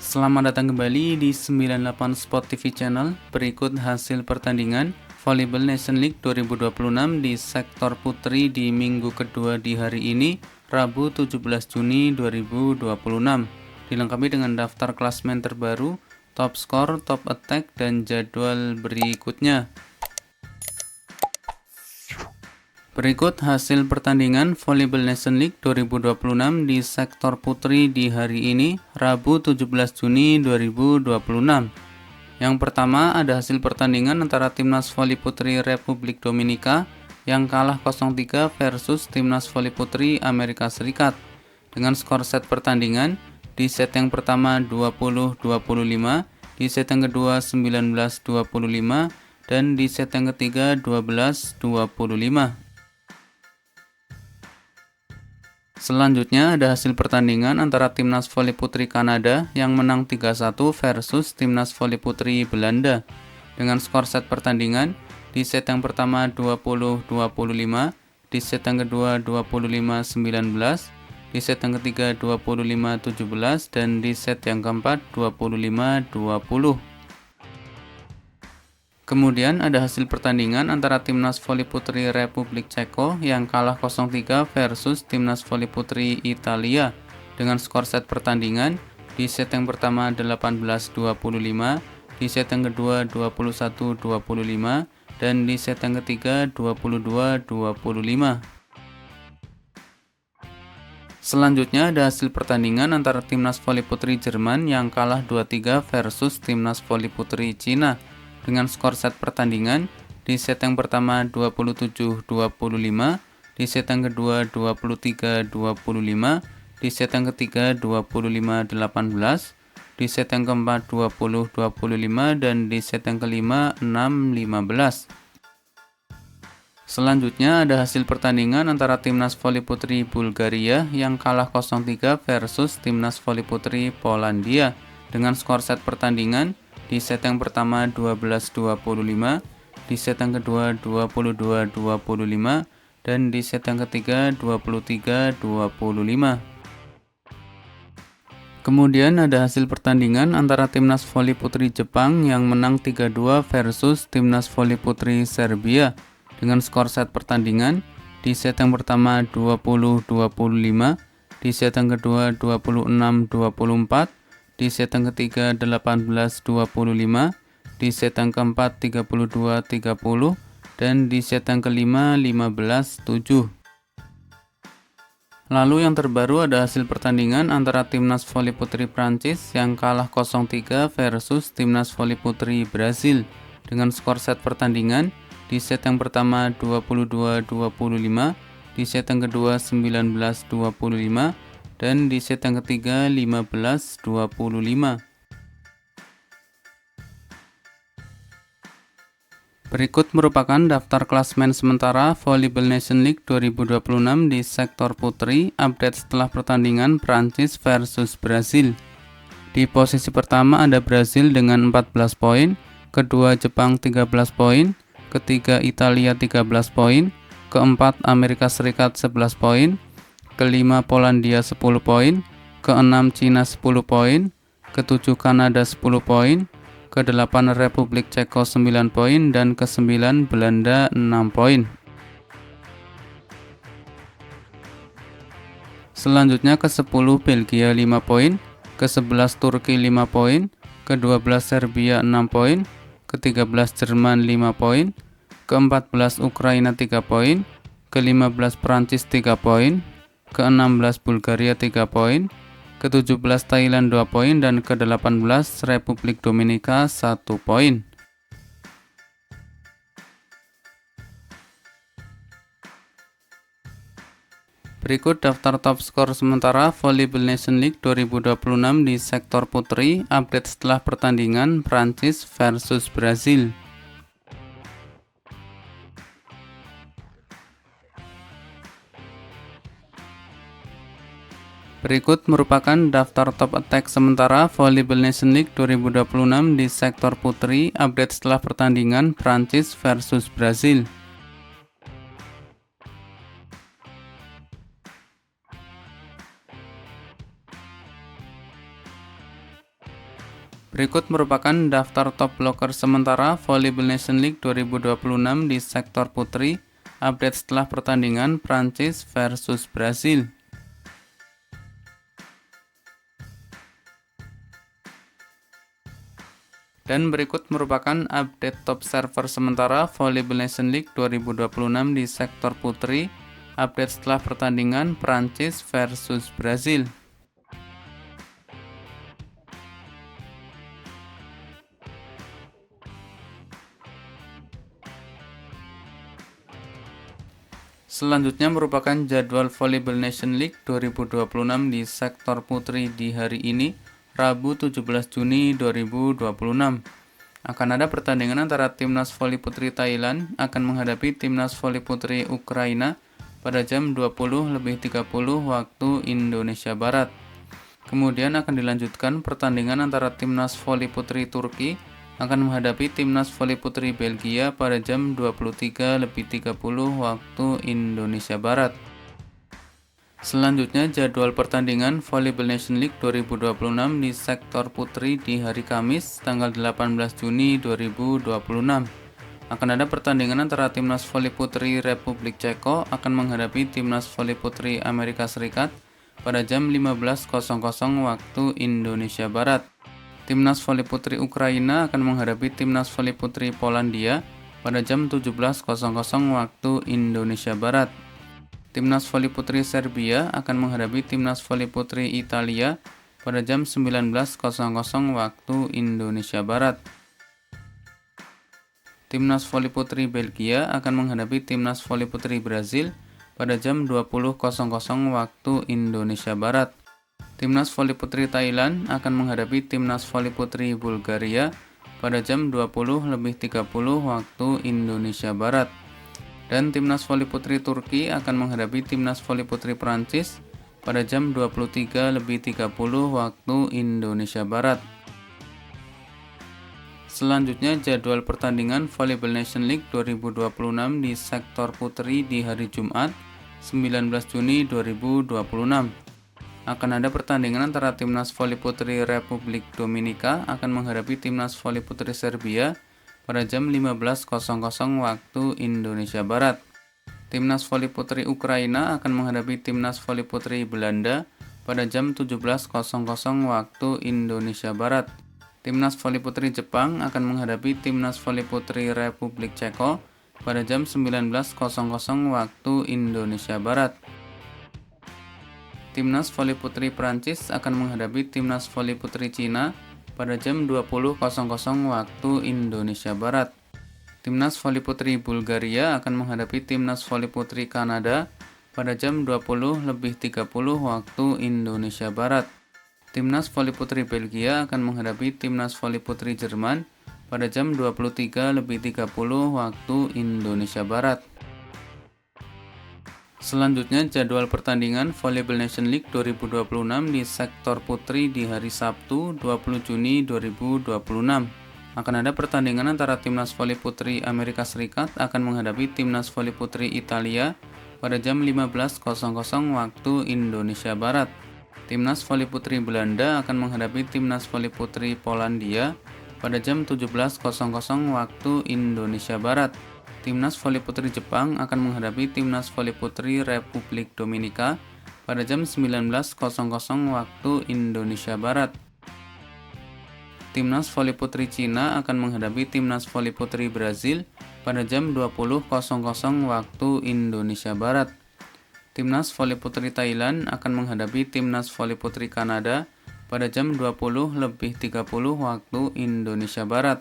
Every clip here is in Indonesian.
Selamat datang kembali di 98 Sport TV Channel. Berikut hasil pertandingan Volleyball Nation League 2026 di sektor putri di minggu kedua di hari ini, Rabu 17 Juni 2026. Dilengkapi dengan daftar klasmen terbaru, top skor, top attack, dan jadwal berikutnya. Berikut hasil pertandingan Volleyball Nation League 2026 di sektor putri di hari ini, Rabu 17 Juni 2026. Yang pertama ada hasil pertandingan antara Timnas Voli Putri Republik Dominika yang kalah 0-3 versus Timnas Voli Putri Amerika Serikat. Dengan skor set pertandingan, di set yang pertama 20-25, di set yang kedua 19-25, dan di set yang ketiga 12-25. Selanjutnya ada hasil pertandingan antara Timnas Voli Putri Kanada yang menang 3-1 versus Timnas Voli Putri Belanda. Dengan skor set pertandingan, di set yang pertama 20-25, di set yang kedua 25-19, di set yang ketiga 25-17, dan di set yang keempat 25-20. Kemudian ada hasil pertandingan antara Timnas Voli Putri Republik Ceko yang kalah 0-3 versus Timnas Voli Putri Italia. Dengan skor set pertandingan, di set yang pertama 18-25, di set yang kedua 21-25, dan di set yang ketiga 22-25. Selanjutnya ada hasil pertandingan antara Timnas Voli Putri Jerman yang kalah 2-3 versus Timnas Voli Putri Cina. Dengan skor set pertandingan, di set yang pertama 27-25, di set yang kedua 23-25, di set yang ketiga 25-18, di set yang keempat 20-25, dan di set yang kelima 6-15. Selanjutnya ada hasil pertandingan antara Timnas Voli Putri Bulgaria yang kalah 0-3 versus Timnas Voli Putri Polandia. Dengan skor set pertandingan, di set yang pertama 12-25, di set yang kedua 22-25, dan di set yang ketiga 23-25. Kemudian ada hasil pertandingan antara Timnas Voli Putri Jepang yang menang 3-2 versus Timnas Voli Putri Serbia. Dengan skor set pertandingan, di set yang pertama 20-25, di set yang kedua 26-24, di set yang ketiga 18-25, di set yang keempat 32-30, dan di set yang kelima 15-7. Lalu yang terbaru ada hasil pertandingan antara Timnas Voli Putri Prancis yang kalah 0-3 versus Timnas Voli Putri Brasil. Dengan skor set pertandingan, di set yang pertama 22-25, di set yang kedua 19-25, dan di set yang ketiga 15-25. Berikut merupakan daftar klasmen sementara Volleyball Nation League 2026 di sektor putri, update setelah pertandingan Prancis versus Brasil. Di posisi pertama ada Brasil dengan 14 poin, kedua Jepang 13 poin, ketiga Italia 13 poin, keempat Amerika Serikat 11 poin, kelima Polandia 10 poin, keenam Cina 10 poin, ketujuh Kanada 10 poin, kedelapan Republik Ceko 9 poin, dan kesembilan Belanda 6 poin. Selanjutnya ke-10 Belgia 5 poin, ke-11 Turki 5 poin, ke-12 Serbia 6 poin, ke-13 Jerman 5 poin, ke-14 Ukraina 3 poin, ke-15 Prancis 3 poin, ke-16 Bulgaria 3 poin, ke-17 Thailand 2 poin, dan ke-18 Republik Dominika 1 poin. Berikut daftar top skor sementara Volleyball Nation League 2026 di sektor putri, update setelah pertandingan Prancis versus Brasil. Berikut merupakan daftar top attack sementara Volleyball Nation League 2026 di sektor putri, update setelah pertandingan Prancis versus Brasil. Berikut merupakan daftar top blocker sementara Volleyball Nation League 2026 di sektor putri, update setelah pertandingan Prancis versus Brasil. Dan berikut merupakan update top server sementara Volleyball Nation League 2026 di sektor putri, update setelah pertandingan Prancis versus Brasil. Selanjutnya merupakan jadwal Volleyball Nation League 2026 di sektor putri di hari ini, Rabu 17 Juni 2026. Akan ada pertandingan antara Timnas Voli Putri Thailand akan menghadapi Timnas Voli Putri Ukraina pada jam 20.30 waktu Indonesia Barat. Kemudian akan dilanjutkan pertandingan antara Timnas Voli Putri Turki akan menghadapi Timnas Voli Putri Belgia pada jam 23.30 waktu Indonesia Barat. Selanjutnya jadwal pertandingan Volleyball Nation League 2026 di sektor putri di hari Kamis tanggal 18 Juni 2026. Akan ada pertandingan antara Timnas Voli Putri Republik Ceko akan menghadapi Timnas Voli Putri Amerika Serikat pada jam 15.00 waktu Indonesia Barat. Timnas Voli Putri Ukraina akan menghadapi Timnas Voli Putri Polandia pada jam 17.00 waktu Indonesia Barat. Timnas Voli Putri Serbia akan menghadapi Timnas Voli Putri Italia pada jam 19.00 waktu Indonesia Barat. Timnas Voli Putri Belgia akan menghadapi Timnas Voli Putri Brasil pada jam 20.00 waktu Indonesia Barat. Timnas Voli Putri Thailand akan menghadapi Timnas Voli Putri Bulgaria pada jam 20.30 waktu Indonesia Barat. Dan Timnas Voli Putri Turki akan menghadapi Timnas Voli Putri Prancis pada jam 23.30 waktu Indonesia Barat. Selanjutnya jadwal pertandingan Volleyball Nation League 2026 di sektor putri di hari Jumat 19 Juni 2026. Akan ada pertandingan antara Timnas Voli Putri Republik Dominika akan menghadapi Timnas Voli Putri Serbia pada jam 15.00 waktu Indonesia Barat. Timnas Voli Putri Ukraina akan menghadapi Timnas Voli Putri Belanda pada jam 17.00 waktu Indonesia Barat. Timnas Voli Putri Jepang akan menghadapi Timnas Voli Putri Republik Ceko pada jam 19.00 waktu Indonesia Barat. Timnas Voli Putri Prancis akan menghadapi Timnas Voli Putri Cina pada jam 20.00 waktu Indonesia Barat. Timnas Voli Putri Bulgaria akan menghadapi Timnas Voli Putri Kanada pada jam 20.30 waktu Indonesia Barat. Timnas Voli Putri Belgia akan menghadapi Timnas Voli Putri Jerman pada jam 23.30 waktu Indonesia Barat. Selanjutnya jadwal pertandingan Volleyball Nation League 2026 di sektor putri di hari Sabtu 20 Juni 2026. Akan ada pertandingan antara Timnas Voli Putri Amerika Serikat akan menghadapi Timnas Voli Putri Italia pada jam 15.00 waktu Indonesia Barat. Timnas Voli Putri Belanda akan menghadapi Timnas Voli Putri Polandia pada jam 17.00 waktu Indonesia Barat. Timnas Voli Putri Jepang akan menghadapi Timnas Voli Putri Republik Dominika pada jam 19.00 waktu Indonesia Barat. Timnas Voli Putri Cina akan menghadapi Timnas Voli Putri Brasil pada jam 20.00 waktu Indonesia Barat. Timnas Voli Putri Thailand akan menghadapi Timnas Voli Putri Kanada pada jam 20.30 waktu Indonesia Barat.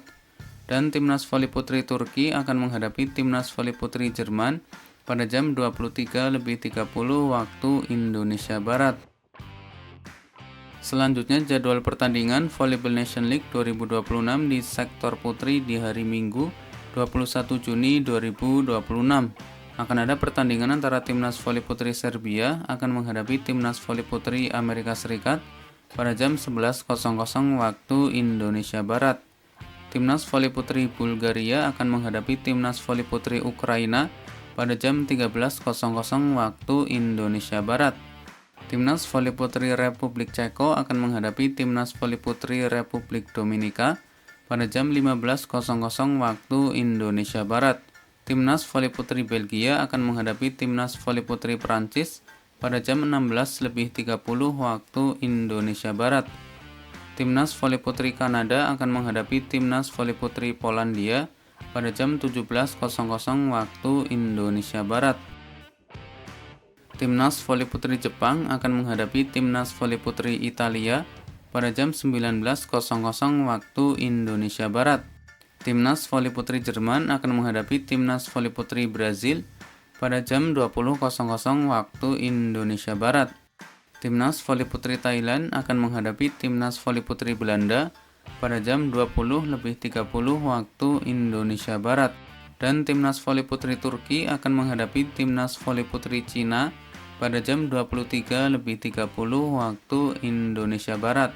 Dan Timnas Voli Putri Turki akan menghadapi Timnas Voli Putri Jerman pada jam 23.30 waktu Indonesia Barat. Selanjutnya jadwal pertandingan Volleyball Nation League 2026 di sektor putri di hari Minggu 21 Juni 2026. Akan ada pertandingan antara Timnas Voli Putri Serbia akan menghadapi Timnas Voli Putri Amerika Serikat pada jam 11.00 waktu Indonesia Barat. Timnas Voli Putri Bulgaria akan menghadapi Timnas Voli Putri Ukraina pada jam 13.00 waktu Indonesia Barat. Timnas voli putri Republik Ceko akan menghadapi Timnas voli putri Republik Dominika pada jam 15.00 waktu Indonesia Barat. Timnas voli putri Belgia akan menghadapi Timnas voli putri Prancis pada jam 16.30 waktu Indonesia Barat. Timnas voli putri Kanada akan menghadapi Timnas voli putri Polandia pada jam 17.00 waktu Indonesia Barat. Timnas voli putri Jepang akan menghadapi Timnas voli putri Italia pada jam 19.00 waktu Indonesia Barat. Timnas voli putri Jerman akan menghadapi Timnas voli putri Brazil pada jam 20.00 waktu Indonesia Barat. Timnas voli putri Thailand akan menghadapi Timnas voli putri Belanda pada jam 20.30 waktu Indonesia Barat. Dan Timnas voli putri Turki akan menghadapi Timnas voli putri Cina pada jam 23.30 waktu Indonesia Barat.